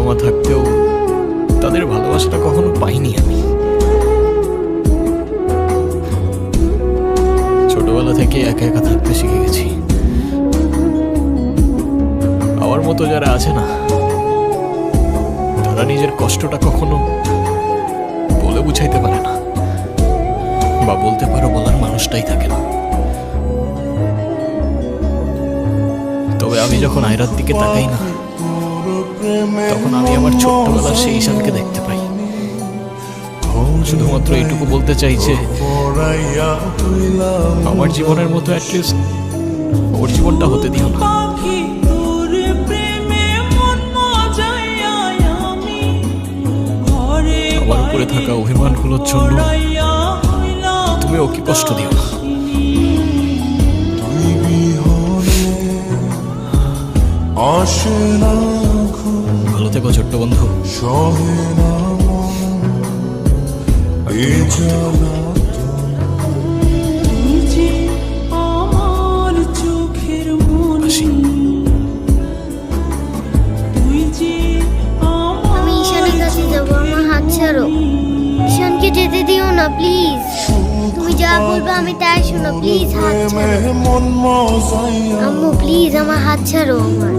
মা থাকতেও তাদের ভালোবাসাটা কখনো পাইনি আমি। ছোটবেলা থেকে একা একা থাকতে শিখে গেছি। আমার মতো যারা আছে না, তারা নিজের কষ্টটা কখনো বলে বুঝাইতে পারে না, বা বলতে পারো বলার মানুষটাই থাকে না। তবে আমি যখন আয়রার দিকে তাকাই না, তখন আমি আমার ছোট্টবেলার সেই ঈশানকে দেখতে পাই। শুধুমাত্র এইটুকু বলতে চাই যে আমার জীবনের মতো অ্যাটলিস্ট ওর জীবনটা হতে দিও না। আমার উপরে থাকা অভিমানগুলোর জন্য তুমি ওকে কষ্ট দিও না। ভালো থেকো ছোট্ট বন্ধু। আমি ঈশানের কাছে যাবো, আমার হাত ছাড়ো। ঈশানকে যেতে দিও না প্লিজ। তুমি যা বলবে আমি তাই শোনো, প্লিজ হাত ছাড়ো। আম্মু প্লিজ আমার হাত ছাড়ো। আমার